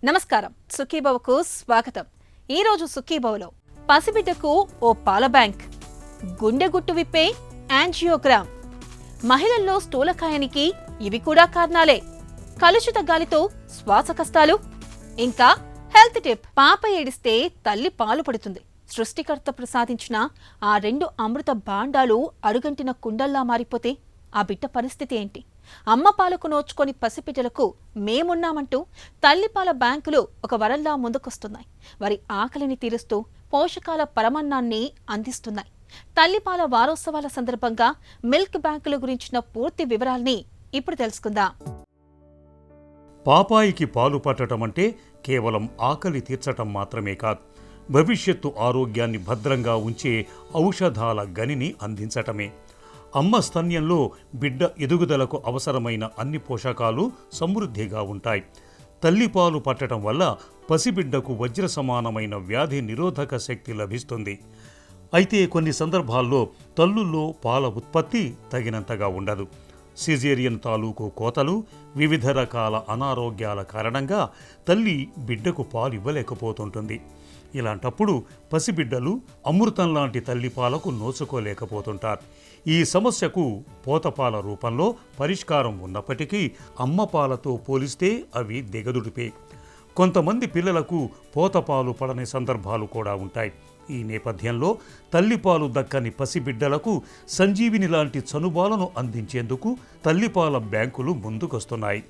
నమస్కారం, సుఖీభవకు స్వాగతం. ఈరోజు సుఖీభవలో పసిబిడ్డకు ఓ పాల బ్యాంక్, గుండె గుట్టు విప్పే యాంజియోగ్రామ్, మహిళల్లో స్థూలకాయానికి ఇవి కూడా కారణాలే, కలుషిత గాలితో శ్వాస కష్టాలు, ఇంకా హెల్త్ టిప్. పాప ఏడిస్తే తల్లి పాలు పడుతుంది. సృష్టికర్త ప్రసాదించిన ఆ రెండు అమృత భాండాలు అడుగంటిన కుండల్లా మారిపోతే ఆ బిడ్డ పరిస్థితి ఏంటి? అమ్మ పాలకు నోచుకొని పసిపిట్టలకు మేమున్నామంటూ తల్లిపాల బ్యాంకులు ఒక వరంలా ముందుకొస్తున్నాయి. వారి ఆకలిని తీరుస్తూ పోషకాల పరమన్నాన్ని అందిస్తున్నాయి. తల్లిపాల వారోత్సవాల సందర్భంగా మిల్క్ బ్యాంకుల గురించిన పూర్తి వివరాల్ని ఇప్పుడు తెలుసుకుందాం. పాపాయికి పాలు పట్టడం అంటే కేవలం ఆకలి తీర్చటం మాత్రమే కాదు, భవిష్యత్తు ఆరోగ్యాన్ని భద్రంగా ఉంచే ఔషధాల గనిని అందించటమే. అమ్మ స్తన్యంలో బిడ్డ ఎదుగుదలకు అవసరమైన అన్ని పోషకాలు సమృద్ధిగా ఉంటాయి. తల్లిపాలు పట్టడం వల్ల పసిబిడ్డకు వజ్ర సమానమైన వ్యాధి నిరోధక శక్తి లభిస్తుంది. అయితే కొన్ని సందర్భాల్లో తల్లుల్లో పాల ఉత్పత్తి తగినంతగా ఉండదు. సిజేరియన్ తాలూకు కోతలు, వివిధ రకాల అనారోగ్యాల కారణంగా తల్లి బిడ్డకు పాలు ఇవ్వలేకపోతుంటుంది. ఇలాంటప్పుడు పసిబిడ్డలు అమృతం లాంటి తల్లిపాలకు నోచుకోలేకపోతుంటారు. ఈ సమస్యకు పోతపాల రూపంలో పరిష్కారం ఉన్నప్పటికీ అమ్మపాలతో పోలిస్తే అవి దిగదుడిపే. కొంతమంది పిల్లలకు పోతపాలు పడని సందర్భాలు కూడా ఉంటాయి. ఈ నేపథ్యంలో తల్లిపాలు దక్కని పసిబిడ్డలకు సంజీవిని లాంటి చనుబాలను అందించేందుకు తల్లిపాల బ్యాంకులు ముందుకొస్తున్నాయి.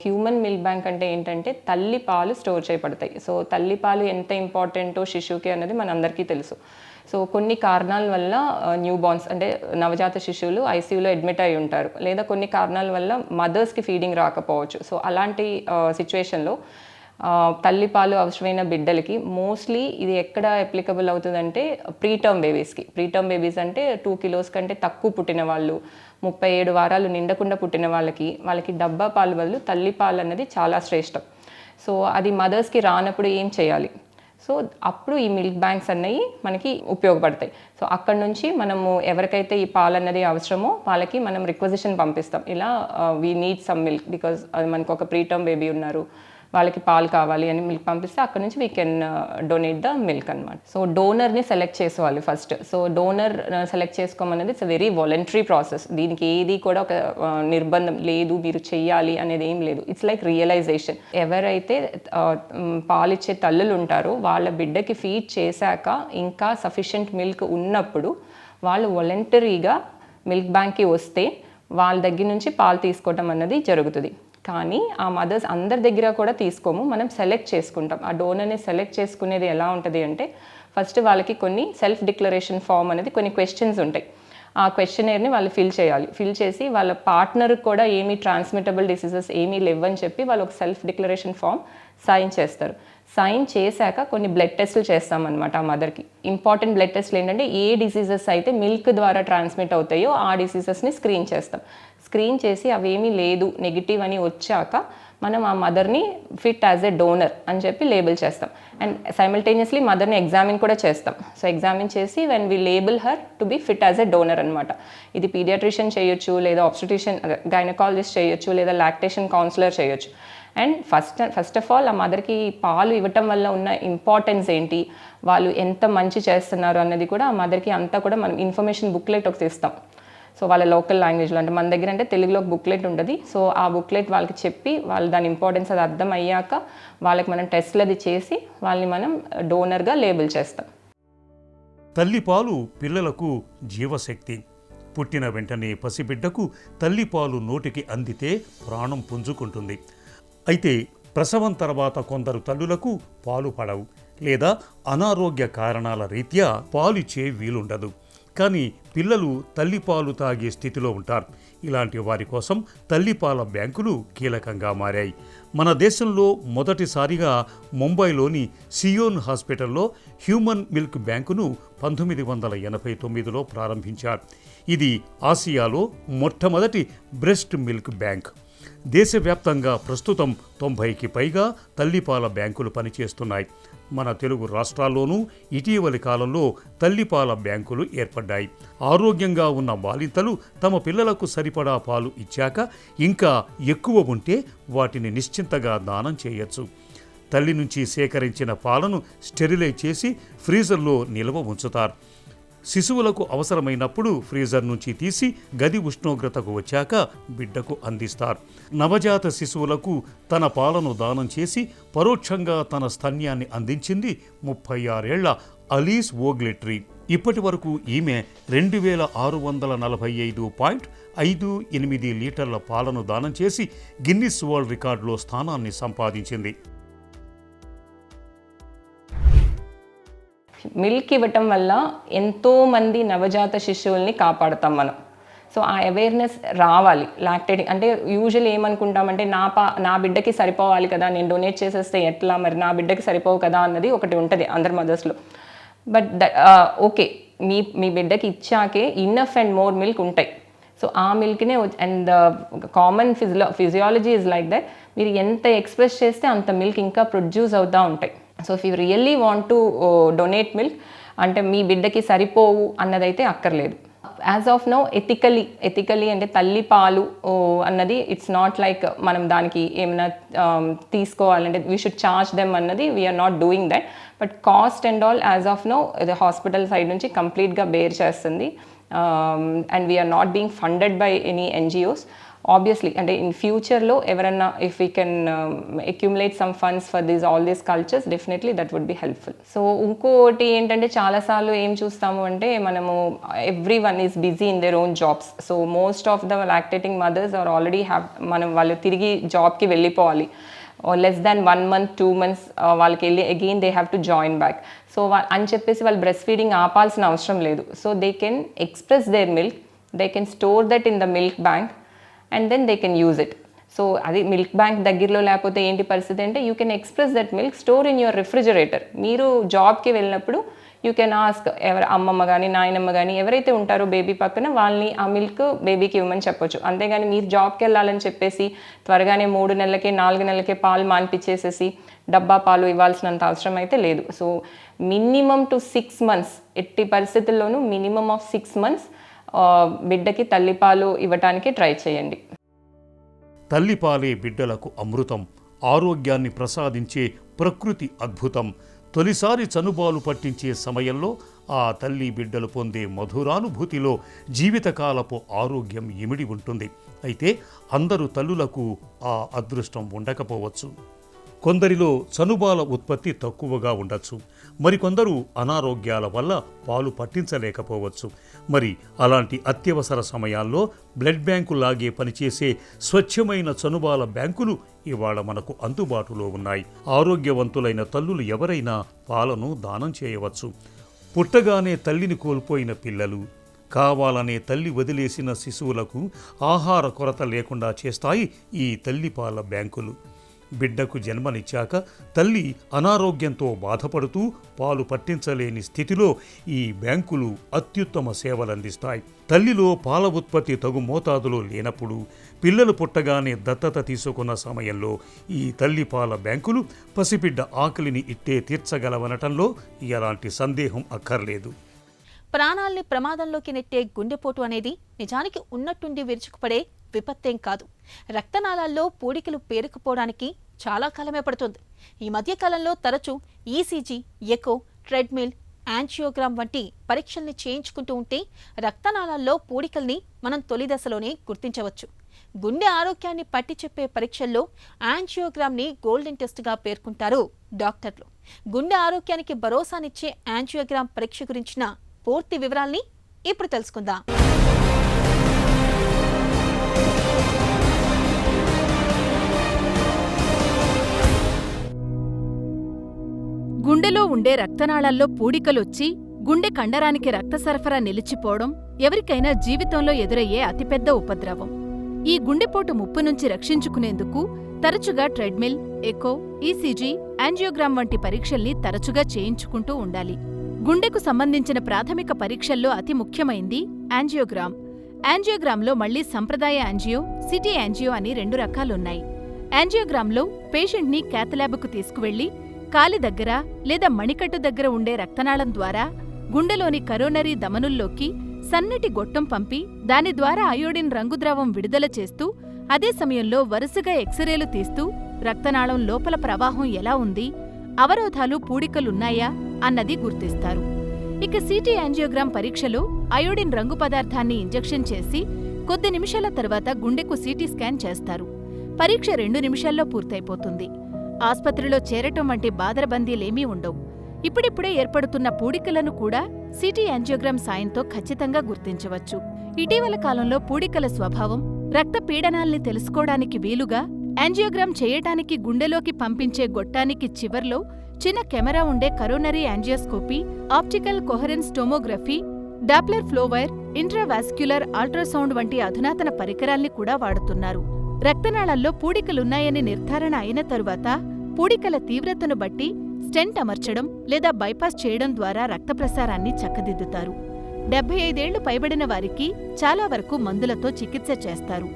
హ్యూమన్ మిల్క్ బ్యాంక్ అంటే ఏంటంటే తల్లి పాలు స్టోర్ చేయబడతాయి. సో తల్లి పాలు ఎంత ఇంపార్టెంటో శిశువుకి అన్నది మనందరికీ తెలుసు. సో కొన్ని కారణాల వల్ల న్యూ బార్న్స్ అంటే నవజాత శిశువులు ఐసీయూలో అడ్మిట్ అయి ఉంటారు, లేదా కొన్ని కారణాల వల్ల మదర్స్కి ఫీడింగ్ రాకపోవచ్చు. సో అలాంటి సిచ్యువేషన్లో తల్లిపాలు అవసరమైన బిడ్డలకి మోస్ట్లీ ఇది ఎక్కడ అప్లికబుల్ అవుతుందంటే ప్రీటర్మ్ బేబీస్కి. ప్రీటర్మ్ బేబీస్ అంటే 2 kilos కంటే తక్కువ పుట్టిన వాళ్ళు, 37 వారాలు నిండకుండా పుట్టిన వాళ్ళకి డబ్బా పాలు బదులు తల్లిపాలు అన్నది చాలా శ్రేష్టం. సో అది మదర్స్కి రానప్పుడు ఏం చేయాలి? సో అప్పుడు ఈ మిల్క్ బ్యాంక్స్ అన్నవి మనకి ఉపయోగపడతాయి. సో అక్కడ నుంచి మనము ఎవరికైతే ఈ పాలు అన్నది అవసరమో వాళ్ళకి మనం రిక్వజిషన్ పంపిస్తాం. ఇలా we need some milk because మనకు ఒక ప్రీటర్మ్ బేబీ ఉన్నారు, వాళ్ళకి పాలు కావాలి అని మిల్క్ పంపిస్తే అక్కడ నుంచి we can donate the milk అనమాట. సో డోనర్ని సెలెక్ట్ చేసుకోవాలి ఫస్ట్. సో డోనర్ సెలెక్ట్ చేసుకోమనేది ఇట్స్ వెరీ వాలంటరీ ప్రాసెస్. దీనికి ఏది కూడా ఒక నిర్బంధం లేదు, మీరు చెయ్యాలి అనేది ఏం లేదు. It's like realization. ఎవరైతే పాలిచ్చే తల్లులు ఉంటారో వాళ్ళ బిడ్డకి ఫీడ్ చేశాక ఇంకా సఫిషియంట్ మిల్క్ ఉన్నప్పుడు వాళ్ళు వాలంటరీగా మిల్క్ బ్యాంక్కి వస్తే వాళ్ళ దగ్గర నుంచి పాలు తీసుకోవటం అన్నది జరుగుతుంది. కానీ ఆ మదర్స్ అందరి దగ్గర కూడా తీసుకోము, మనం సెలెక్ట్ చేసుకుంటాం. ఆ డోనర్ని సెలెక్ట్ చేసుకునేది ఎలా ఉంటుంది అంటే ఫస్ట్ వాళ్ళకి కొన్ని సెల్ఫ్ డిక్లరేషన్ ఫామ్ అనేది కొన్ని క్వశ్చన్స్ ఉంటాయి. ఆ క్వశ్చనర్ని వాళ్ళు ఫిల్ చేయాలి. ఫిల్ చేసి వాళ్ళ పార్ట్నర్కి కూడా ఏమీ ట్రాన్స్మిటబుల్ డిసీజెస్ ఏమీ లేవని చెప్పి వాళ్ళు ఒక సెల్ఫ్ డిక్లరేషన్ ఫామ్ సైన్ చేస్తారు. సైన్ చేశాక కొన్ని బ్లడ్ టెస్టులు చేస్తామన్నమాట ఆ మదర్కి. ఇంపార్టెంట్ బ్లడ్ టెస్టులు ఏంటంటే ఏ డిసీజెస్ అయితే మిల్క్ ద్వారా ట్రాన్స్మిట్ అవుతాయో ఆ డిసీజెస్ని స్క్రీన్ చేస్తాం. స్క్రీన్ చేసి అవేమీ లేదు నెగిటివ్ అని వచ్చాక మనం ఆ మదర్ని ఫిట్ యాజ్ ఎ డోనర్ అని చెప్పి లేబుల్ చేస్తాం. అండ్ సైమల్టేనియస్లీ మదర్ని ఎగ్జామిన్ కూడా చేస్తాం. సో ఎగ్జామిన్ చేసి when we label her to be fit as a donor అనమాట. ఇది పీడియాట్రిషియన్ చేయొచ్చు, లేదా ఆబ్స్టెట్రిషియన్ గైనకాలజిస్ట్ చేయొచ్చు, లేదా లాక్టేషన్ కౌన్సిలర్ చేయొచ్చు. అండ్ ఫస్ట్ ఆఫ్ ఆల్ ఆ మదర్కి పాలు ఇవ్వటం వల్ల ఉన్న ఇంపార్టెన్స్ ఏంటి, వాళ్ళు ఎంత మంచి చేస్తున్నారు అన్నది కూడా ఆ మదర్కి అంతా కూడా మనం ఇన్ఫర్మేషన్ బుక్లెట్ ఒకటి ఇస్తాం. సో వాళ్ళ లోకల్ లాంగ్వేజ్లో, అంటే మన దగ్గర అంటే తెలుగులో బుక్లెట్ ఉంటుంది. సో ఆ బుక్లెట్ వాళ్ళకి చెప్పి వాళ్ళు దాని ఇంపార్టెన్స్ అది అర్థం అయ్యాక వాళ్ళకి మనం టెస్ట్లు అది చేసి వాళ్ళని మనం డోనర్గా లేబుల్ చేస్తాం. తల్లిపాలు పిల్లలకు జీవశక్తి. పుట్టిన వెంటనే పసిబిడ్డకు తల్లిపాలు నోటికి అందితే ప్రాణం పుంజుకుంటుంది. అయితే ప్రసవం తర్వాత కొందరు తల్లులకు పాలు పడవు, లేదా అనారోగ్య కారణాల రీత్యా పాలిచ్చే వీలుండదు. కానీ పిల్లలు తల్లిపాలు తాగే స్థితిలో ఉంటారు. ఇలాంటి వారి కోసం తల్లిపాల బ్యాంకులు కీలకంగా మారాయి. మన దేశంలో మొదటిసారిగా ముంబైలోని సియోన్ హాస్పిటల్లో హ్యూమన్ మిల్క్ బ్యాంకును 1989లో ప్రారంభించారు. ఇది ఆసియాలో మొట్టమొదటి బ్రెస్ట్ మిల్క్ బ్యాంక్. దేశవ్యాప్తంగా ప్రస్తుతం 90కి పైగా తల్లిపాల బ్యాంకులు పనిచేస్తున్నాయి. మన తెలుగు రాష్ట్రాల్లోనూ ఇటీవలి కాలంలో తల్లిపాల బ్యాంకులు ఏర్పడ్డాయి. ఆరోగ్యంగా ఉన్న బాలింతలు తమ పిల్లలకు సరిపడా పాలు ఇచ్చాక ఇంకా ఎక్కువ ఉంటే వాటిని నిశ్చింతగా దానం చేయొచ్చు. తల్లి నుంచి సేకరించిన పాలను స్టెరిలైజ్ చేసి ఫ్రీజర్లో నిల్వ ఉంచుతారు. శిశువులకు అవసరమైనప్పుడు ఫ్రీజర్ నుంచి తీసి గది ఉష్ణోగ్రతకు వచ్చాక బిడ్డకు అందిస్తారు. నవజాత శిశువులకు తన పాలను దానం చేసి పరోక్షంగా తన స్తన్యాన్ని అందించింది 36 ఏళ్ల అలీస్ ఓగ్లెట్రీ. ఇప్పటి వరకు ఈమె 2645.58 లీటర్ల పాలను దానం చేసి గిన్నిస్ వరల్డ్ రికార్డులో స్థానాన్ని సంపాదించింది. మిల్క్ ఇవ్వటం వల్ల ఎంతోమంది నవజాత శిశువుల్ని కాపాడుతాం మనం. సో ఆ అవేర్నెస్ రావాలి. లాక్టేటింగ్ అంటే యూజువల్లీ ఏమనుకుంటామంటే నా బిడ్డకి సరిపోవాలి కదా, నేను డొనేట్ చేసేస్తే ఎట్లా, మరి నా బిడ్డకి సరిపోవు కదా అన్నది ఒకటి ఉంటుంది అందరి మదర్స్లో. బట్ ఓకే, మీ బిడ్డకి ఇచ్చాకే ఇన్నఫ్ అండ్ మోర్ మిల్క్ ఉంటాయి. సో ఆ మిల్క్నే and common physiology is like that. మీరు ఎంత ఎక్స్ప్రెస్ చేస్తే అంత మిల్క్ ఇంకా ప్రొడ్యూస్ అవుతూ ఉంటాయి. So if you really want to donate milk అంటే మీ బిడ్డకి సరిపోవు అన్నదైతే అక్కర్లేదు. యాజ్ ఆఫ్ నౌ ఎథికలీ అంటే తల్లి పాలు అన్నది ఇట్స్ నాట్ లైక్ మనం దానికి ఏమైనా తీసుకోవాలంటే వీ షుడ్ చార్జ్ దెమ్ అన్నది we are not doing that. But cost and all as of now hospital side నుంచి కంప్లీట్గా బేర్ చేస్తుంది. And we are not being funded by any NGOs. Obviously అంటే ఇన్ ఫ్యూచర్లో ఎవరన్నా if we can accumulate some funds for all these cultures definitely that would be helpful. So ఇంకోటి ఏంటంటే చాలాసార్లు ఏం చూస్తాము అంటే మనము every one is busy in their own jobs. So most of the lactating mothers are already వాళ్ళు తిరిగి జాబ్కి వెళ్ళిపోవాలి. లెస్ దాన్ 1 month 2 months వాళ్ళకి వెళ్ళి again they have to join back. So అని చెప్పేసి వాళ్ళు బ్రెస్ట్ ఫీడింగ్ ఆపాల్సిన అవసరం లేదు. So they can express there milk, they can store that in the milk bank and then they can use it. So అది milk bank దగ్గరలో లేకపోతే ఏంటి పరిస్థితి అంటే you can express that milk, store in your refrigerator. మీరు జాబ్కి వెళ్ళినప్పుడు you can ask అమ్మమ్మ కానీ నాయనమ్మ కానీ ఎవరైతే ఉంటారో బేబీ పక్కన వాళ్ళని ఆ మిల్క్ బేబీకి ఇవ్వమని చెప్పొచ్చు. అంతేగాని మీరు జాబ్కి వెళ్ళాలని చెప్పేసి త్వరగానే 3 నెలలకే 4 నెలలకే పాలు మాన్పించేసేసి డబ్బా పాలు ఇవ్వాల్సినంత అవసరం అయితే లేదు. సో మినిమం టు 6 months ఎట్టి పరిస్థితుల్లోనూ మినిమం ఆఫ్ 6 months బిడ్డకి తల్లిపాలు ఇవ్వటానికి ట్రై చేయండి. తల్లిపాలే బిడ్డలకు అమృతం, ఆరోగ్యాన్ని ప్రసాదించే ప్రకృతి అద్భుతం. తొలిసారి చనుబాలు పట్టించే సమయంలో ఆ తల్లి బిడ్డలు పొందే మధురానుభూతిలో జీవితకాలపు ఆరోగ్యం ఇమిడి ఉంటుంది. అయితే అందరూ తల్లులకు ఆ అదృష్టం ఉండకపోవచ్చు. కొందరిలో చనుబాల ఉత్పత్తి తక్కువగా ఉండొచ్చు, మరికొందరు అనారోగ్యాల వల్ల పాలు పట్టించలేకపోవచ్చు. మరి అలాంటి అత్యవసర సమయాల్లో బ్లడ్ బ్యాంకు లాగే పనిచేసే స్వచ్ఛమైన చనుబాల బ్యాంకులు ఇవాళ మనకు అందుబాటులో ఉన్నాయి. ఆరోగ్యవంతులైన తల్లులు ఎవరైనా పాలను దానం చేయవచ్చు. పుట్టగానే తల్లిని కోల్పోయిన పిల్లలు, కావాలనే తల్లి వదిలేసిన శిశువులకు ఆహార కొరత లేకుండా చేస్తాయి ఈ తల్లిపాల బ్యాంకులు. బిడ్డకు జన్మనిచ్చాక తల్లి అనారోగ్యంతో బాధపడుతూ పాలు పట్టించలేని స్థితిలో ఈ బ్యాంకులు అత్యుత్తమ సేవలందిస్తాయి. తల్లిలో పాల ఉత్పత్తి తగు మోతాదులో లేనప్పుడు, పిల్లలు పుట్టగానే దత్తత తీసుకున్న సమయంలో ఈ తల్లిపాల బ్యాంకులు పసిబిడ్డ ఆకలిని ఇట్టే తీర్చగలవనటంలో ఎలాంటి సందేహం అక్కర్లేదు. ప్రాణాల్ని ప్రమాదంలోకి నెట్టే గుండెపోటు అనేది నిజానికి ఉన్నట్టుండి విరుచుకుపడే విపత్తేం కాదు. రక్తనాళాల్లో పూడికలు పేరుకుపోవడానికి చాలా కాలమే పడుతుంది. ఈ మధ్యకాలంలో తరచూ ECG, ఎకో, ట్రెడ్మిల్, యాంజియోగ్రామ్ వంటి పరీక్షల్ని చేయించుకుంటూ ఉంటే రక్తనాళాల్లో పూడికల్ని మనం తొలి దశలోనే గుర్తించవచ్చు. గుండె ఆరోగ్యాన్ని పట్టి చెప్పే పరీక్షల్లో యాంజియోగ్రామ్ని గోల్డెన్ టెస్ట్గా పేర్కొంటారు డాక్టర్లు. గుండె ఆరోగ్యానికి భరోసానిచ్చే యాంజియోగ్రామ్ పరీక్ష గురించిన పూర్తి వివరాల్ని ఇప్పుడు తెలుసుకుందాం. గుండెలో ఉండే రక్తనాళాల్లో పూడికలొచ్చి గుండె కండరానికి రక్త సరఫరా నిలిచిపోవడం ఎవరికైనా జీవితంలో ఎదురయ్యే అతిపెద్ద ఉపద్రవం. ఈ గుండెపోటు ముప్పు నుంచి రక్షించుకునేందుకు తరచుగా ట్రెడ్మిల్, ఎకో, ECG, యాంజియోగ్రామ్ వంటి పరీక్షల్ని తరచుగా చేయించుకుంటూ ఉండాలి. గుండెకు సంబంధించిన ప్రాథమిక పరీక్షల్లో అతి ముఖ్యమైంది యాంజియోగ్రామ్. యాంజియోగ్రామ్లో మళ్లీ సంప్రదాయ యాంజియో, సిటీ యాంజియో అని 2 రకాలున్నాయి. యాంజియోగ్రామ్లో పేషెంట్ని క్యాథ్‌ల్యాబ్‌కు తీసుకువెళ్లి కాలి దగ్గర లేదా మణికట్టు దగ్గర ఉండే రక్తనాళం ద్వారా గుండెలోని కరోనరీ ధమనుల్లోకి సన్నటి గొట్టం పంపి దాని ద్వారా అయోడిన్ రంగుద్రావం విడుదల చేస్తూ అదే సమయంలో వరుసగా ఎక్స్రేలు తీస్తూ రక్తనాళం లోపల ప్రవాహం ఎలా ఉంది, అవరోధాలు పూడికలున్నాయా అన్నది గుర్తిస్తారు. ఇక సిటీ యాంజియోగ్రామ్ పరీక్షలో అయోడిన్ రంగు పదార్థాన్ని ఇంజెక్షన్ చేసి కొద్ది నిమిషాల తర్వాత గుండెకు సిటీ స్కాన్ చేస్తారు. పరీక్ష 2 నిమిషాల్లో పూర్తయిపోతుంది. ఆస్పత్రిలో చేరటం వంటి బాదరబందీలేమీ ఉండవు. ఇప్పుడిప్పుడే ఏర్పడుతున్న పూడికలను కూడా సిటీ యాంజియోగ్రామ్ సాయంతో ఖచ్చితంగా గుర్తించవచ్చు. ఇటీవల కాలంలో పూడికల స్వభావం, రక్త పీడనాల్ని తెలుసుకోవడానికి వీలుగా యాంజియోగ్రామ్ చేయటానికి గుండెలోకి పంపించే గొట్టానికి చివర్లో చిన్న కెమెరా ఉండే coronary angioscopy, optical coherence tomography, Doppler flow wire, intravascular ultrasound వంటి అధునాతన పరికరాల్ని కూడా వాడుతున్నారు. రక్తనాళాల్లో పూడికలున్నాయని నిర్ధారణ అయిన తరువాత పూడికల తీవ్రతను బట్టి స్టెంట్ అమర్చడం లేదా బైపాస్ చేయడం ద్వారా రక్త ప్రసారాన్ని చక్కదిద్దుతారు. 75 ఏళ్లు పైబడిన వారికి చాలా వరకు మందులతో చికిత్స చేస్తారు.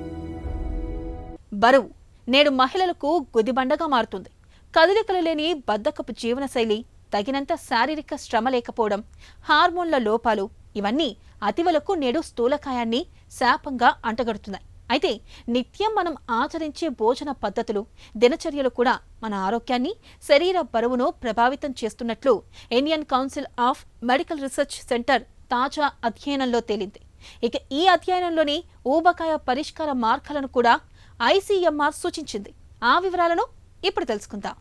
బరువు నేడు మహిళలకు గుదిబండగా మారుతుంది. కదలికలు లేని బద్ధకపు జీవనశైలి, తగినంత శారీరక శ్రమ లేకపోవడం, హార్మోన్ల లోపాలు ఇవన్నీ అతివలకు నేడు స్థూలకాయాన్ని శాపంగా అంటగడుతున్నాయి. అయితే నిత్యం మనం ఆచరించే భోజన పద్ధతులు, దినచర్యలు కూడా మన ఆరోగ్యాన్ని, శరీర బరువును ప్రభావితం చేస్తున్నట్లు Indian council of medical research centre తాజా అధ్యయనంలో తేలింది. ఇక ఈ అధ్యయనంలోని ఊబకాయ పరిష్కార మార్గాలను కూడా ICMR సూచించింది. ఆ వివరాలను ఇప్పుడు తెలుసుకుందాం.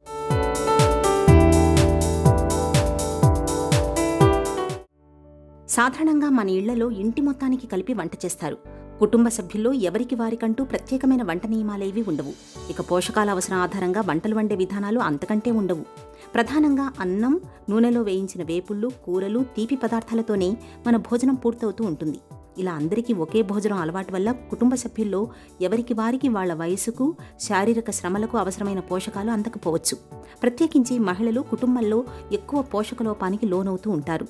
సాధారణంగా మన ఇళ్లలో ఇంటి మొత్తానికి కలిపి వంట చేస్తారు. కుటుంబ సభ్యుల్లో ఎవరికి వారికంటూ ప్రత్యేకమైన వంట నియమాలేవీ ఉండవు. ఇక పోషకాల అవసరం ఆధారంగా వంటలు వండే విధానాలు అంతకంటే ఉండవు. ప్రధానంగా అన్నం, నూనెలో వేయించిన వేపుళ్ళు, కూరలు, తీపి పదార్థాలతోనే మన భోజనం పూర్తవుతూ ఉంటుంది. ఇలా అందరికీ ఒకే భోజనం అలవాటు వల్ల కుటుంబ సభ్యుల్లో ఎవరికి వారికి వాళ్ల వయసుకు, శారీరక శ్రమలకు అవసరమైన పోషకాలు అందకపోవచ్చు. ప్రత్యేకించి మహిళలు కుటుంబంలో ఎక్కువ పోషకలోపానికి లోనవుతూ ఉంటారు.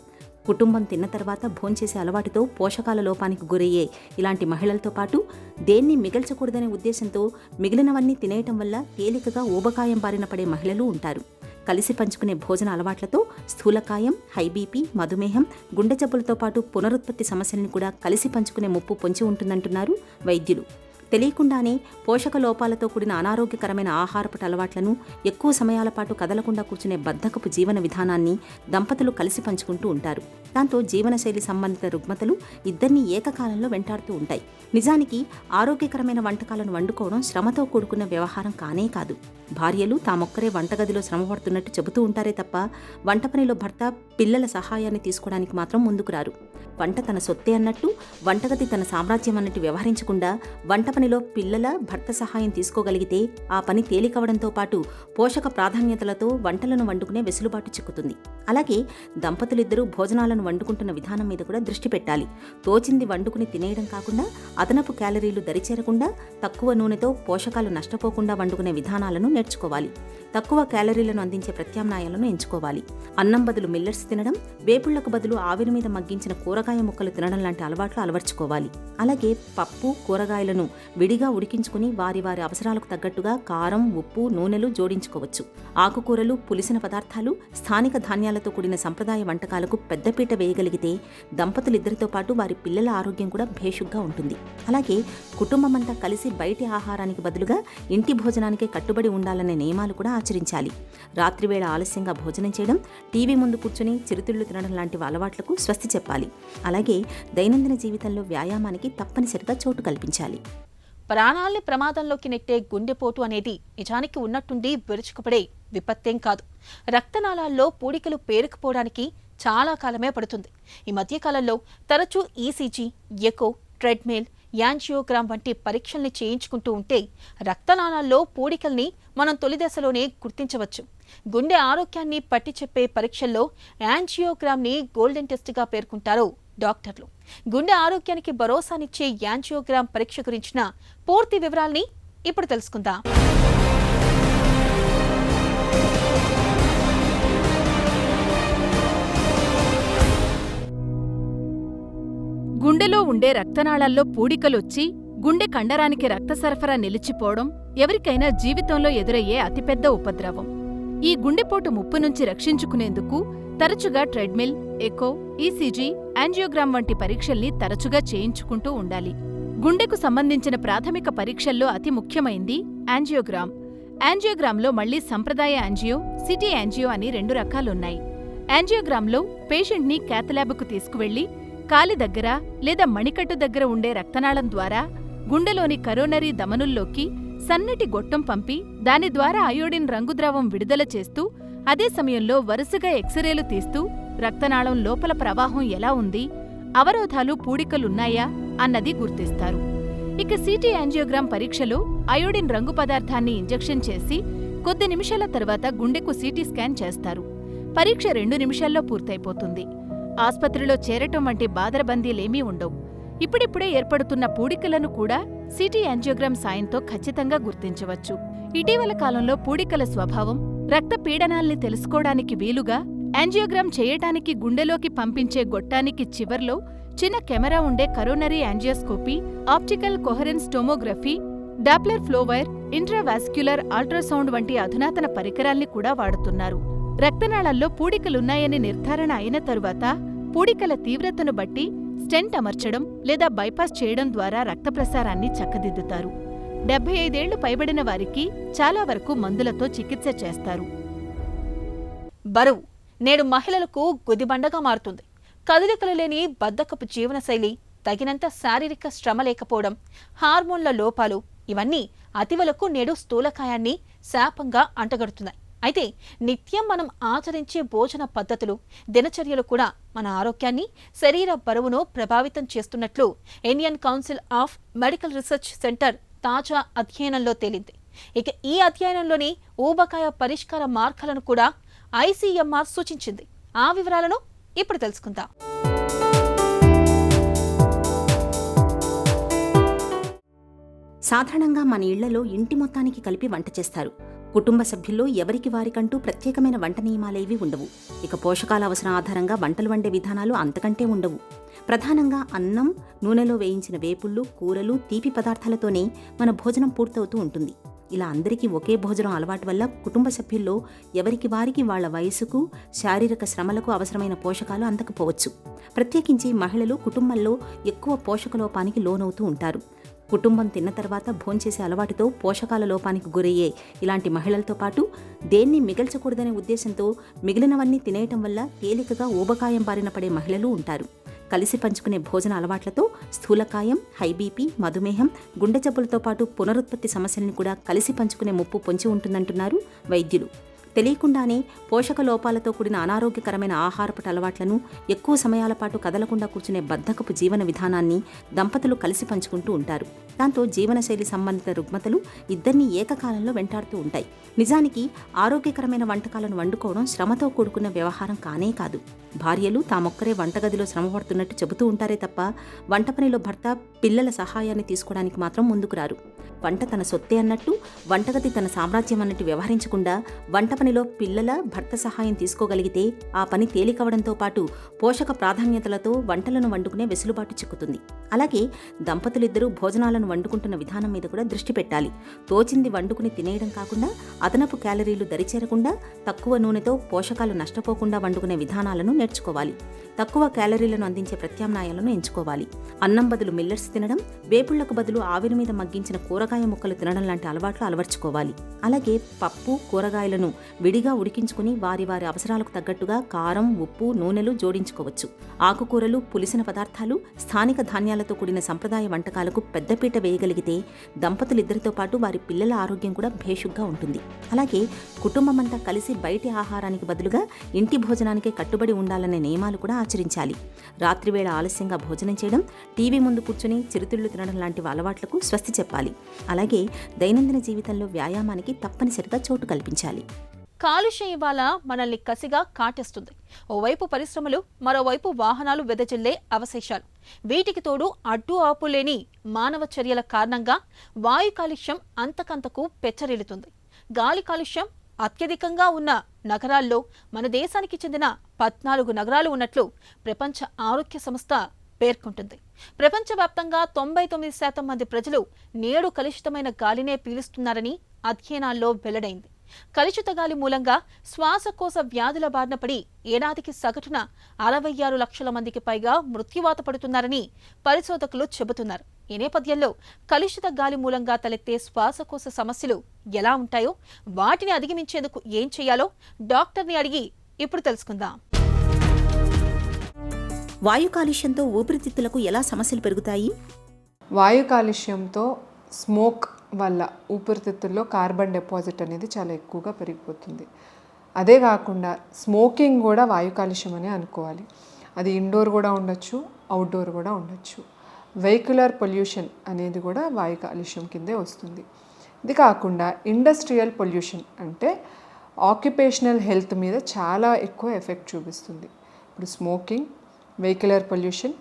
కుటుంబం తిన్న తర్వాత భోంచేసే అలవాటుతో పోషకాల లోపానికి గురయ్యే ఇలాంటి మహిళలతో పాటు దేన్ని మిగల్చకూడదనే ఉద్దేశంతో మిగిలినవన్నీ తినేయటం వల్ల తేలికగా ఊబకాయం బారిన పడే మహిళలు ఉంటారు. కలిసి పంచుకునే భోజన అలవాట్లతో స్థూలకాయం, హై బీపీ, మధుమేహం, గుండె జబ్బులతో పాటు పునరుత్పత్తి సమస్యలను కూడా కలిసి పంచుకునే ముప్పు పొంచి ఉంటుందంటున్నారు వైద్యులు. తెలియకుండానే పోషక లోపాలతో కూడిన అనారోగ్యకరమైన ఆహారపు అలవాట్లను, ఎక్కువ సమయాల పాటు కదలకుండా కూర్చునే బద్ధకపు జీవన విధానాన్ని దంపతులు కలిసి పంచుకుంటూ ఉంటారు. దాంతో జీవనశైలి సంబంధిత రుగ్మతలు ఇద్దరినీ ఏకకాలంలో వెంటాడుతూ ఉంటాయి. నిజానికి ఆరోగ్యకరమైన వంటకాలను వండుకోవడం శ్రమతో కూడుకున్న వ్యవహారం కానే కాదు. భార్యలు తామొక్కరే వంటగదిలో శ్రమపడుతున్నట్టు చెబుతూ ఉంటారే తప్ప వంట పనిలో భర్త, పిల్లల సహాయాన్ని తీసుకోవడానికి మాత్రం ముందుకు రారు. వంట తన సొత్తే అన్నట్టు, వంటగది తన సామ్రాజ్యం అన్నట్టు వ్యవహరించకుండా వంట పనిలో పిల్లల, భర్త సహాయం తీసుకోగలిగితే ఆ పని తేలికవడంతో పాటు పోషక ప్రాధాన్యతలతో వంటలను వండుకునే వెసులుబాటు చిక్కుతుంది. అలాగే దంపతులిద్దరూ భోజనాలను వండుకుంటున్న విధానం మీద కూడా దృష్టి పెట్టాలి. తోచింది వండుకుని తినేయడం కాకుండా, అదనపు క్యాలరీలు దరిచేరకుండా, తక్కువ నూనెతో పోషకాలు నష్టపోకుండా వండుకునే విధానాలను నేర్చుకోవాలి. తక్కువ క్యాలరీలను అందించే ప్రత్యామ్నాయాలను ఎంచుకోవాలి. అన్నం బదులు మిల్లెట్స్ తినడం, వేపుళ్లకు బదులు ఆవిరి మీద మగ్గించిన కూరగాయ ముక్కలు తినడం లాంటి అలవాట్లు అలవర్చుకోవాలి. అలాగే పప్పు, కూరగాయలను విడిగా ఉడికించుకుని వారి వారి అవసరాలకు తగ్గట్టుగా కారం, ఉప్పు, నూనెలు జోడించుకోవచ్చు. ఆకుకూరలు, పులిసిన పదార్థాలు, స్థానిక ధాన్యాలతో కూడిన సంప్రదాయ వంటకాలకు పెద్దపీట వేయగలిగితే దంపతులిద్దరితో పాటు వారి పిల్లల ఆరోగ్యం కూడా భేషుగ్గా ఉంటుంది. అలాగే కుటుంబమంతా కలిసి బయటి ఆహారానికి బదులుగా ఇంటి భోజనానికే కట్టుబడి ఉండాలనే నియమాలు కూడా ఆచరించాలి. రాత్రివేళ ఆలస్యంగా భోజనం చేయడం, టీవీ ముందు కూర్చుని చిరుతిళ్లు తినడం లాంటి అలవాట్లకు స్వస్తి చెప్పాలి. అలాగే దైనందిన జీవితంలో వ్యాయామానికి తప్పనిసరిగా చోటు కల్పించాలి. ప్రాణాల్ని ప్రమాదంలోకి నెట్టే గుండెపోటు అనేది నిజానికి ఉన్నట్టుండి విరుచుకుపడే విపత్తేం కాదు. రక్తనాళాల్లో పూడికలు పేరుకుపోవడానికి చాలా కాలమే పడుతుంది. ఈ మధ్యకాలంలో తరచూ ECG, ఎకో, ట్రెడ్మిల్, యాంజియోగ్రామ్ వంటి పరీక్షల్ని చేయించుకుంటూ ఉంటే రక్తనాళాల్లో పూడికల్ని మనం తొలి దశలోనే గుర్తించవచ్చు. గుండె ఆరోగ్యాన్ని పట్టి చెప్పే పరీక్షల్లో యాంజియోగ్రామ్ని గోల్డెన్ టెస్ట్గా పేర్కొంటారు డాక్టర్లు. గుండె ఆరోగ్యానికి భరోసానిచ్చే యాంజియోగ్రామ్ పరీక్ష గురించిన పూర్తి వివరాల్ని ఇప్పుడు తెలుసుకుందాం. గుండెలో ఉండే రక్తనాళాల్లో పూడికలొచ్చి గుండె కండరానికి రక్త సరఫరా నిలిచిపోవడం ఎవరికైనా జీవితంలో ఎదురయ్యే అతిపెద్ద ఉపద్రవం. ఈ గుండెపోటు ముప్పు నుంచి రక్షించుకునేందుకు తరచుగా ట్రెడ్మిల్, ఎకో, ఈసీజీ, యాంజియోగ్రామ్ వంటి పరీక్షల్ని తరచుగా చేయించుకుంటూ ఉండాలి. గుండెకు సంబంధించిన ప్రాథమిక పరీక్షల్లో అతి ముఖ్యమైంది యాంజియోగ్రామ్. యాంజియోగ్రామ్లో మళ్లీ సంప్రదాయ యాంజియో, సిటీ యాంజియో అని 2 రకాలున్నాయి. యాంజియోగ్రామ్లో పేషెంట్ని క్యాథ్‌ల్యాబ్‌కు తీసుకువెళ్లి కాలి దగ్గర లేదా మణికట్టు దగ్గర ఉండే రక్తనాళం ద్వారా గుండెలోని కరోనరీ ధమనుల్లోకి సన్నటి గొట్టం పంపి దాని ద్వారా అయోడిన్ రంగుద్రావం విడుదల చేస్తూ అదే సమయంలో వరుసగా ఎక్స్రేలు తీస్తూ రక్తనాళం లోపల ప్రవాహం ఎలా ఉంది, అవరోధాలు, పూడికలున్నాయా అన్నది గుర్తిస్తారు. ఇక సిటీ యాంజియోగ్రామ్ పరీక్షలో అయోడిన్ రంగు పదార్థాన్ని ఇంజెక్షన్ చేసి కొద్ది నిమిషాల తర్వాత గుండెకు సిటీ స్కాన్ చేస్తారు. పరీక్ష 2 నిమిషాల్లో పూర్తయిపోతుంది. ఆస్పత్రిలో చేరటం వంటి బాదరబందీలేమీ ఉండవు. ఇప్పుడిప్పుడే ఏర్పడుతున్న పూడికలను కూడా సిటీ యాంజియోగ్రామ్ సాయంతో ఖచ్చితంగా గుర్తించవచ్చు. ఇటీవల కాలంలో పూడికల స్వభావం, రక్త పీడనాల్ని తెలుసుకోవడానికి వీలుగా యాంజియోగ్రామ్ చేయటానికి గుండెలోకి పంపించే గొట్టానికి చివర్లో చిన్న కెమెరా ఉండే coronary angioscopy, optical coherence tomography, Doppler flow wire, intravascular ultrasound వంటి అధునాతన పరికరాల్ని కూడా వాడుతున్నారు. రక్తనాళాల్లో పూడికలున్నాయని నిర్ధారణ అయిన తరువాత పూడికల తీవ్రతను బట్టి స్టెంట్ అమర్చడం లేదా బైపాస్ చేయడం ద్వారా రక్త ప్రసారాన్ని చక్కదిద్దుతారు. 75 ఏళ్లు పైబడిన వారికి చాలా వరకు మందులతో చికిత్స చేస్తారు. బరువు నేడు మహిళలకు గుదిబండగా మారుతుంది. కదలికలు లేని బద్ధకపు జీవనశైలి, తగినంత శారీరక శ్రమ లేకపోవడం, హార్మోన్ల లోపాలు ఇవన్నీ అతివలకు నేడు స్థూలకాయాన్ని శాపంగా అంటగడుతున్నాయి. అయితే నిత్యం మనం ఆచరించే భోజన పద్ధతులు, దినచర్యలు కూడా మన ఆరోగ్యాన్ని, శరీర బరువును ప్రభావితం చేస్తున్నట్లు Indian council of medical research centre తాజా అధ్యయనంలో తేలింది. ఇక ఈ అధ్యయనంలోని ఊబకాయ పరిష్కార మార్గాలను కూడా ఐసీఎంఆర్ సూచించింది. ఆ వివరాలను ఇప్పుడు తెలుసుకుందాం. సాధారణంగా మన ఇళ్లలో ఇంటి మొత్తానికి కలిపి వంట చేస్తారు. కుటుంబ సభ్యుల్లో ఎవరికి వారికంటూ ప్రత్యేకమైన వంట నియమాలేవీ ఉండవు. ఇక పోషకాల అవసరం ఆధారంగా వంటలు వండే విధానాలు అంతకంటే ఉండవు. ప్రధానంగా అన్నం, నూనెలో వేయించిన వేపుళ్ళు, కూరలు, తీపి పదార్థాలతోనే మన భోజనం పూర్తవుతూ ఉంటుంది. ఇలా అందరికీ ఒకే భోజనం అలవాటు వల్ల కుటుంబ సభ్యుల్లో ఎవరికి వారికి వాళ్ల వయసుకు, శారీరక శ్రమలకు అవసరమైన పోషకాలు అందకపోవచ్చు. ప్రత్యేకించి మహిళలు కుటుంబంలో ఎక్కువ పోషకలోపానికి లోనవుతూ ఉంటారు. కుటుంబం తిన్న తర్వాత భోంచేసే అలవాటుతో పోషకాల లోపానికి గురయ్యే ఇలాంటి మహిళలతో పాటు దేన్ని మిగల్చకూడదనే ఉద్దేశంతో మిగిలినవన్నీ తినేయటం వల్ల తేలికగా ఊబకాయం బారిన పడే మహిళలు ఉంటారు. కలిసి పంచుకునే భోజన అలవాట్లతో స్థూలకాయం, హైబీపీ, మధుమేహం, గుండె జబ్బులతో పాటు పునరుత్పత్తి సమస్యలను కూడా కలిసి పంచుకునే ముప్పు పొంచి ఉంటుందంటున్నారు వైద్యులు. తెలియకుండానే పోషక లోపాలతో కూడిన అనారోగ్యకరమైన ఆహారపు అలవాట్లను, ఎక్కువ సమయాల పాటు కదలకుండా కూర్చునే బద్ధకపు జీవన విధానాన్ని దంపతులు కలిసి పంచుకుంటూ ఉంటారు. దాంతో జీవనశైలి సంబంధిత రుగ్మతలు ఇద్దరినీ ఏకకాలంలో వెంటాడుతూ ఉంటాయి. నిజానికి ఆరోగ్యకరమైన వంటకాలను వండుకోవడం శ్రమతో కూడుకున్న వ్యవహారం కానే కాదు. భార్యలు తామొక్కరే వంటగదిలో శ్రమపడుతున్నట్టు చెబుతూ ఉంటారే తప్ప వంట పనిలో భర్త, పిల్లల సహాయాన్ని తీసుకోవడానికి మాత్రం ముందుకు రారు. వంట తన సొత్తే అన్నట్టు, వంటగది తన సామ్రాజ్యం అన్నట్టు వ్యవహరించకుండా వంట పనిలో పిల్లల, భర్త సహాయం తీసుకోగలిగితే ఆ పని తేలికవడంతో పాటు పోషక ప్రాధాన్యతలతో వంటలను వండుకునే వెసులుబాటు చిక్కుతుంది. అలాగే దంపతులిద్దరూ భోజనాలను వండుకుంటున్న విధానం మీద కూడా దృష్టి పెట్టాలి. తోచింది వండుకుని తినేయడం కాకుండా అదనపు క్యాలరీలు దరిచేరకుండా, తక్కువ నూనెతో పోషకాలు నష్టపోకుండా వండుకునే విధానాలను నేర్చుకోవాలి. తక్కువ క్యాలరీలను అందించే ప్రత్యామ్నాయాలను ఎంచుకోవాలి. అన్నం బదులు మిల్లెట్స్ తినడం, వేపుళ్లకు బదులు ఆవిరి మీద మగ్గించిన కూరగాయ ముక్కలు తినడం లాంటి అలవాట్లు అలవర్చుకోవాలి. అలాగే పప్పు, కూరగాయలను విడిగా ఉడికించుకుని వారి వారి అవసరాలకు తగ్గట్టుగా కారం, ఉప్పు, నూనెలు జోడించుకోవచ్చు. ఆకుకూరలు, పులిసిన పదార్థాలు, స్థానిక ధాన్యాలతో కూడిన సంప్రదాయ వంటకాలకు పెద్దపీట వేయగలిగితే దంపతులిద్దరితో పాటు వారి పిల్లల ఆరోగ్యం కూడా భేషుగ్గా ఉంటుంది. అలాగే కుటుంబమంతా కలిసి బయటి ఆహారానికి బదులుగా ఇంటి భోజనానికే కట్టుబడి ఉండాలనే నియమాలు కూడా ఆచరించాలి. రాత్రివేళ ఆలస్యంగా భోజనం చేయడం, టీవీ ముందు కూర్చుని చిరుతిళ్లు తినడం లాంటి అలవాట్లకు స్వస్తి చెప్పాలి. అలాగే దైనందిన జీవితంలో వ్యాయామానికి తప్పనిసరిగా చోటు కల్పించాలి. కాలుష్యం ఇవాళ మనల్ని కసిగా కాటేస్తుంది. ఓవైపు పరిశ్రమలు, మరోవైపు వాహనాలు వెదజల్లే అవశేషాలు. వీటికి తోడు అడ్డు ఆపు లేని మానవ చర్యల కారణంగా వాయు కాలుష్యం అంతకంతకు పెచ్చరిల్లుతుంది. గాలి కాలుష్యం అత్యధికంగా ఉన్న నగరాల్లో మన దేశానికి చెందిన 14 నగరాలు ఉన్నట్లు ప్రపంచ ఆరోగ్య సంస్థ పేర్కొంటుంది. ప్రపంచవ్యాప్తంగా 99% మంది ప్రజలు నేడు కలుషితమైన గాలినే పీలుస్తున్నారని అధ్యయనాల్లో వెల్లడైంది. కలుషిత గాలి మూలంగా శ్వాసకోశ వ్యాధుల బారిన పడి ఏడాదికి సగటున 66 లక్షల మందికి పైగా మృత్యువాత పడుతున్నారని పరిశోధకులు చెబుతున్నారు. ఈ నేపథ్యంలో కలుషిత గాలి మూలంగా తలెత్తే శ్వాసకోశ సమస్యలు ఎలా ఉంటాయో, వాటిని అధిగమించేందుకు ఏం చేయాలో డాక్టర్ని అడిగి ఇప్పుడు తెలుసుకుందాం. వాయు కాలుష్యంతో ఊపిరితిత్తులకు ఎలా సమస్యలు పెరుగుతాయి? వాయు కాలుష్యంతో స్మోక్ వల్ల ఊపిరితిత్తుల్లో కార్బన్ డిపాజిట్ అనేది చాలా ఎక్కువగా పెరిగిపోతుంది. అదే కాకుండా స్మోకింగ్ కూడా వాయు కాలుష్యం అనే అనుకోవాలి. అది ఇండోర్ కూడా ఉండొచ్చు, అవుట్డోర్ కూడా ఉండొచ్చు. వెహికులర్ పొల్యూషన్ అనేది కూడా వాయు కాలుష్యం కిందే వస్తుంది. ఇది కాకుండా ఇండస్ట్రియల్ పొల్యూషన్ అంటే ఆక్యుపేషనల్ హెల్త్ మీద చాలా ఎక్కువ ఎఫెక్ట్ చూపిస్తుంది. ఇప్పుడు smoking, vehicular pollution,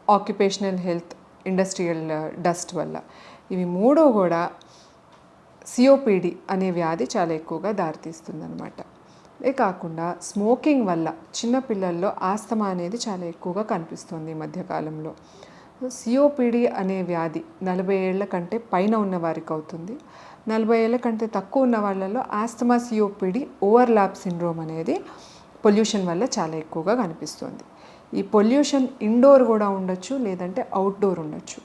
occupational health, industrial dust వల్ల ఇవి మూడు కూడా సిఓపిడి అనే వ్యాధి చాలా ఎక్కువగా దారితీస్తుంది అన్నమాట. ఇదే కాకుండా స్మోకింగ్ వల్ల చిన్నపిల్లల్లో ఆస్తమా అనేది చాలా ఎక్కువగా కనిపిస్తుంది ఈ మధ్యకాలంలో. సిఓపిడి అనే వ్యాధి 40 ఏళ్ల కంటే పైన ఉన్న వారికి అవుతుంది. 40 ఏళ్ల కంటే తక్కువ ఉన్న వాళ్ళలో ఆస్తమా సిఓపిడి ఓవర్లాప్ సిండ్రోమ్ అనేది పొల్యూషన్ వల్ల చాలా ఎక్కువగా కనిపిస్తుంది. ఈ పొల్యూషన్ ఇండోర్ కూడా ఉండొచ్చు, లేదంటే అవుట్డోర్ ఉండొచ్చు.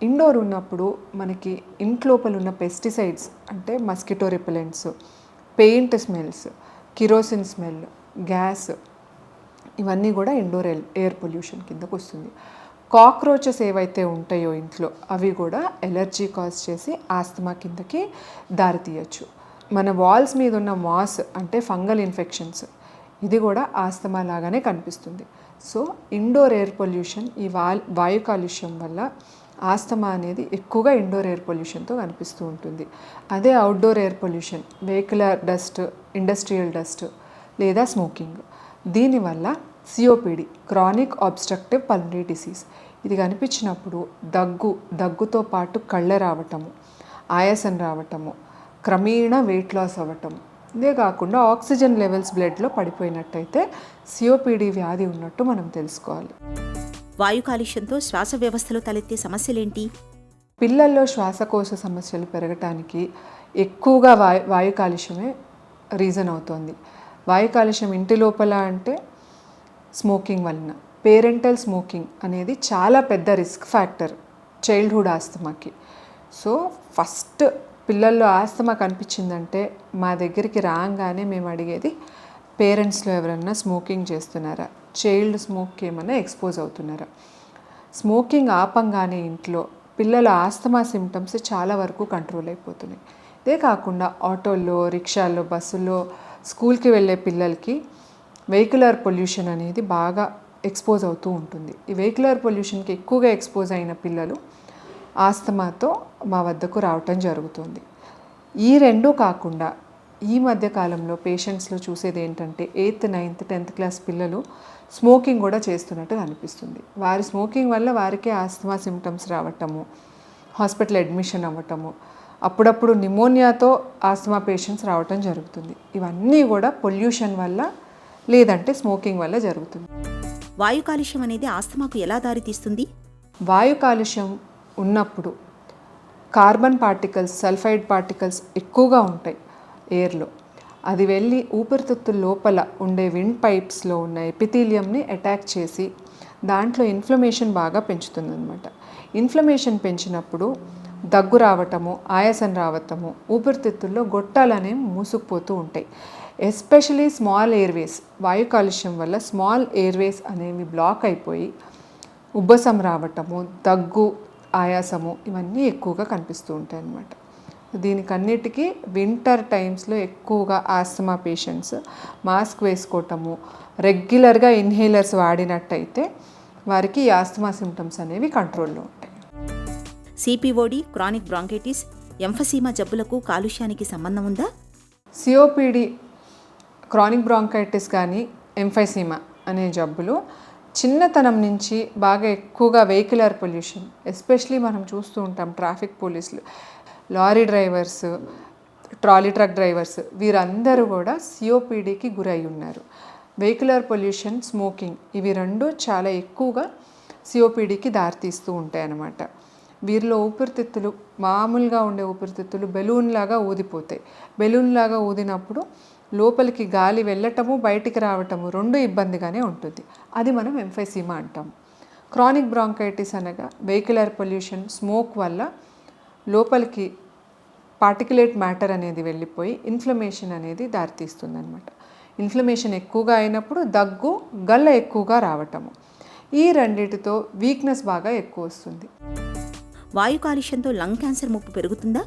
ఇండోర్ ఉన్నప్పుడు మనకి ఇంట్లోపల ఉన్న పెస్టిసైడ్స్ అంటే mosquito repellents, paint smells, kerosene smell, gas, ఇవన్నీ కూడా ఇండోర్ ఎయిర్ పొల్యూషన్ కిందకు వస్తుంది. కాక్రోచెస్ ఏవైతే ఉంటాయో ఇంట్లో అవి కూడా ఎలర్జీ కాజ్ చేసి ఆస్తమా కిందకి దారితీయచ్చు. మన వాల్స్ మీద ఉన్న మాస్ అంటే ఫంగల్ ఇన్ఫెక్షన్స్, ఇది కూడా ఆస్తమా లాగానే కనిపిస్తుంది. సో ఇండోర్ ఎయిర్ పొల్యూషన్, ఈ వాయు కాలుష్యం వల్ల ఆస్తమా అనేది ఎక్కువగా ఇండోర్ ఎయిర్ పొల్యూషన్తో కనిపిస్తూ ఉంటుంది. అదే outdoor air pollution vehicular dust, industrial dust లేదా స్మోకింగ్, దీనివల్ల COPD chronic obstructive pulmonary disease ఇది కనిపించినప్పుడు దగ్గుతో పాటు కళ్ళ రావటము, ఆయాసం రావటము, క్రమేణా వెయిట్ లాస్ అవ్వటము, ఇదే కాకుండా ఆక్సిజన్ లెవెల్స్ బ్లడ్లో పడిపోయినట్టయితే సిఓపిడి వ్యాధి ఉన్నట్టు మనం తెలుసుకోవాలి. వాయు కాలుష్యంతో శ్వాస వ్యవస్థలో తలెత్తే సమస్యలేంటి? పిల్లల్లో శ్వాసకోశ సమస్యలు పెరగటానికి ఎక్కువగా వాయు కాలుష్యమే రీజన్ అవుతుంది. వాయు కాలుష్యం ఇంటి లోపల అంటే స్మోకింగ్ వలన, పేరెంటల్ స్మోకింగ్ అనేది చాలా పెద్ద రిస్క్ ఫ్యాక్టర్ చైల్డ్హుడ్ ఆస్తమాకి. సో ఫస్ట్ పిల్లల్లో ఆస్తమా కనిపించిందంటే మా దగ్గరికి రాగానే మేము అడిగేది పేరెంట్స్లో ఎవరన్నా స్మోకింగ్ చేస్తున్నారా, చైల్డ్ స్మోక్కి ఏమైనా ఎక్స్పోజ్ అవుతున్నారా. స్మోకింగ్ ఆపంగానే ఇంట్లో పిల్లల ఆస్తమా సిమ్టమ్స్ చాలా వరకు కంట్రోల్ అయిపోతున్నాయి. ఇదే కాకుండా ఆటోల్లో, రిక్షాల్లో, బస్సుల్లో స్కూల్కి వెళ్ళే పిల్లలకి వెహికులర్ పొల్యూషన్ అనేది బాగా ఎక్స్పోజ్ అవుతూ ఉంటుంది. ఈ వెహికులర్ పొల్యూషన్కి ఎక్కువగా ఎక్స్పోజ్ అయిన పిల్లలు ఆస్తమాతో మా వద్దకు రావటం జరుగుతుంది. ఈ రెండూ కాకుండా ఈ మధ్యకాలంలో పేషెంట్స్లో చూసేది ఏంటంటే 8th, 9th, 10th క్లాస్ పిల్లలు స్మోకింగ్ కూడా చేస్తున్నట్టు అనిపిస్తుంది. వారి స్మోకింగ్ వల్ల వారికే ఆస్తమా సిమ్టమ్స్ రావటము, హాస్పిటల్ అడ్మిషన్ అవ్వటము, అప్పుడప్పుడు నిమోనియాతో ఆస్తమా పేషెంట్స్ రావటం జరుగుతుంది. ఇవన్నీ కూడా పొల్యూషన్ వల్ల లేదంటే స్మోకింగ్ వల్ల జరుగుతుంది. వాయు కాలుష్యం అనేది ఆస్తమాకు ఎలా దారితీస్తుంది? వాయు కాలుష్యం ఉన్నప్పుడు కార్బన్ పార్టికల్స్, సల్ఫైడ్ పార్టికల్స్ ఎక్కువగా ఉంటాయి ఎయిర్లో. అది వెళ్ళి ఊపిరితిత్తుల లోపల ఉండే విండ్ పైప్స్లో ఉన్న ఎపిథీలియంని అటాక్ చేసి దాంట్లో ఇన్ఫ్లమేషన్ బాగా పెంచుతుంది అన్నమాట. ఇన్ఫ్లమేషన్ పెంచినప్పుడు దగ్గు రావటము, ఆయాసం రావటము, ఊపిరితిత్తుల్లో గొట్టాలనేవి మూసుకుపోతూ ఉంటాయి. ఎస్పెషలీ స్మాల్ ఎయిర్వేస్, వాయు కాలుష్యం వల్ల స్మాల్ ఎయిర్వేస్ అనేవి బ్లాక్ అయిపోయి ఉబ్బసం రావటము, దగ్గు, ఆయాసము ఇవన్నీ ఎక్కువగా కనిపిస్తూ ఉంటాయి అన్నమాట. దీనికన్నిటికీ వింటర్ టైమ్స్లో ఎక్కువగా ఆస్తమా పేషెంట్స్ మాస్క్ వేసుకోవటము, రెగ్యులర్గా ఇన్హేలర్స్ వాడినట్టయితే వారికి ఈ ఆస్తమా సిమ్టమ్స్ అనేవి కంట్రోల్లో ఉంటాయి. సిపిఓడి, క్రానిక్ బ్రాంకైటిస్, ఎంఫసీమా జబ్బులకు కాలుష్యానికి సంబంధం ఉందా? సిఓపిడి, క్రానిక్ బ్రాంకైటిస్ కానీ ఎంఫైసీమా అనే జబ్బులు చిన్నతనం నుంచి బాగా ఎక్కువగా వెహికులర్ పొల్యూషన్, ఎస్పెషలీ మనం చూస్తూ ఉంటాం ట్రాఫిక్ పోలీసులు, lorry drivers, trolley truck drivers, వీరందరూ కూడా సిఓపిడికి గురై ఉన్నారు. వెహికులర్ పొల్యూషన్, స్మోకింగ్ ఇవి రెండు చాలా ఎక్కువగా సిఓపిడికి దారితీస్తూ ఉంటాయి అన్నమాట. వీరిలో ఊపిరితిత్తులు మామూలుగా ఉండే ఊపిరితిత్తులు బెలూన్ లాగా ఊదిపోతాయి. బెలూన్ లాగా ఊదినప్పుడు లోపలికి గాలి వెళ్ళటము బయటికి రావటము రెండు ఇబ్బందిగానే ఉంటుంది. అది మనం ఎంఫైసీమా అంటాం. క్రానిక్ బ్రాంకైటిస్ అనగా వెహికులర్ పొల్యూషన్, స్మోక్ వల్ల లోపలికి పార్టికులేట్ మ్యాటర్ అనేది వెళ్ళిపోయి ఇన్ఫ్లమేషన్ అనేది దారితీస్తుంది అనమాట. ఇన్ఫ్లమేషన్ ఎక్కువగా అయినప్పుడు దగ్గు, గల్ల ఎక్కువగా రావటము. ఈ రెండిటితో వీక్నెస్ బాగా ఎక్కువ వస్తుంది. వాయు కాలుష్యంతో లంగ్ క్యాన్సర్ ముప్పు పెరుగుతుందా?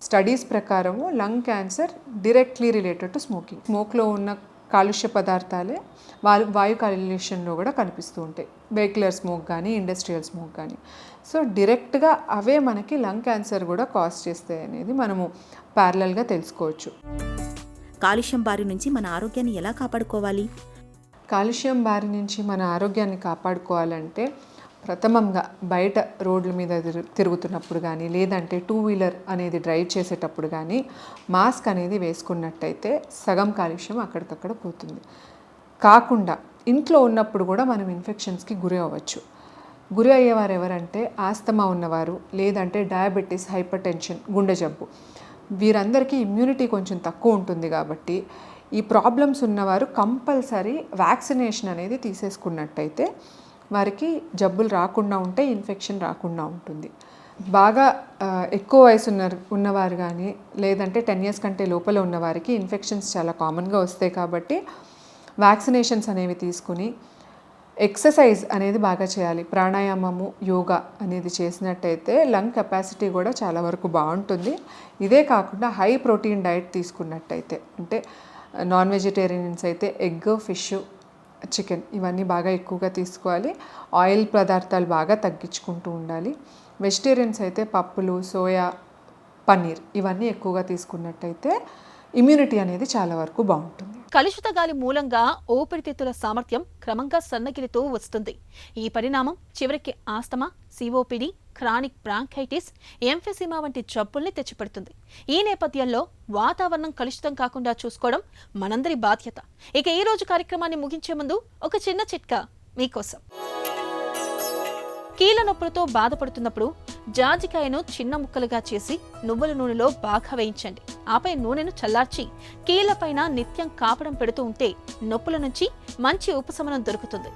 స్టడీస్ ప్రకారము lung cancer directly related to smoking. స్మోక్లో ఉన్న కాలుష్య పదార్థాలే వాయు కాలుష్యంలో కూడా కనిపిస్తూ ఉంటాయి. వెహికులర్ స్మోక్ కానీ ఇండస్ట్రియల్ స్మోక్ కానీ. సో డైరెక్ట్గా అవే మనకి లంగ్ క్యాన్సర్ కూడా కాజ్ చేస్తాయి అనేది మనము ప్యారలల్గా తెలుసుకోవచ్చు. కాలుష్యం బారి నుంచి మన ఆరోగ్యాన్ని ఎలా కాపాడుకోవాలి? కాలుష్యం బారి నుంచి మన ఆరోగ్యాన్ని కాపాడుకోవాలంటే ప్రథమంగా బయట రోడ్ల మీద తిరుగుతున్నప్పుడు కానీ లేదంటే 2-వీలర్ అనేది డ్రైవ్ చేసేటప్పుడు కానీ మాస్క్ అనేది వేసుకున్నట్టయితే సగం కాలుష్యం అక్కడికక్కడ పోతుంది. కాకుండా ఇంట్లో ఉన్నప్పుడు కూడా మనం ఇన్ఫెక్షన్స్కి గురి అవ్వచ్చు. గురి అయ్యేవారు ఎవరంటే ఆస్తమా ఉన్నవారు, లేదంటే డయాబెటీస్, హైపర్ టెన్షన్, గుండె జబ్బు. వీరందరికీ ఇమ్యూనిటీ కొంచెం తక్కువ ఉంటుంది కాబట్టి ఈ ప్రాబ్లమ్స్ ఉన్నవారు కంపల్సరీ వ్యాక్సినేషన్ అనేది తీసేసుకున్నట్టయితే వారికి జబ్బులు రాకుండా ఉంటే ఇన్ఫెక్షన్ రాకుండా ఉంటుంది. బాగా ఎక్కువ వయసు ఉన్నవారు కానీ లేదంటే 10 years కంటే లోపల ఉన్నవారికి ఇన్ఫెక్షన్స్ చాలా కామన్గా వస్తాయి కాబట్టి వ్యాక్సినేషన్స్ అనేవి తీసుకుని ఎక్సర్సైజ్ అనేది బాగా చేయాలి. ప్రాణాయామము, యోగా అనేది చేసినట్టయితే లంగ్ కెపాసిటీ కూడా చాలా వరకు బాగుంటుంది. ఇదే కాకుండా హై ప్రోటీన్ డైట్ తీసుకున్నట్టయితే, అంటే నాన్ వెజిటేరియన్స్ అయితే ఎగ్, ఫిష్, చికెన్ ఇవన్నీ బాగా ఎక్కువగా తీసుకోవాలి. ఆయిల్ పదార్థాలు బాగా తగ్గించుకుంటూ ఉండాలి. వెజిటేరియన్స్ అయితే పప్పులు, సోయా, పన్నీర్ ఇవన్నీ ఎక్కువగా తీసుకున్నట్టయితే ఇమ్యూనిటీ అనేది చాలా వరకు బాగుంటుంది. కలుషిత గాలి మూలంగా ఊపిరితిత్తుల సామర్థ్యం క్రమంగా సన్నగిలుతూ వస్తుంది. ఈ పరిణామం చివరికి ఆస్తమా, సిఓపిడి, క్రానిక్ బ్రాంకైటిస్, ఎంఫెసిమా వంటి జబ్బుల్ని తెచ్చిపెడుతుంది. ఈ నేపథ్యంలో వాతావరణం కలుషితం కాకుండా చూసుకోవడం మనందరి బాధ్యత. ఇక ఈ రోజు కార్యక్రమాన్ని ముగించే ముందు ఒక చిన్న చిట్కా మీకోసం. కీళ్ళ నొప్పులతో బాధపడుతున్నప్పుడు జాజికాయను చిన్న ముక్కలుగా చేసి నువ్వుల నూనెలో బాగా వేయించండి. ఆపై నూనెను చల్లార్చి కీళ్లపైన నిత్యం కాపడం పెడుతూ ఉంటే నొప్పుల నుంచి మంచి ఉపశమనం దొరుకుతుంది.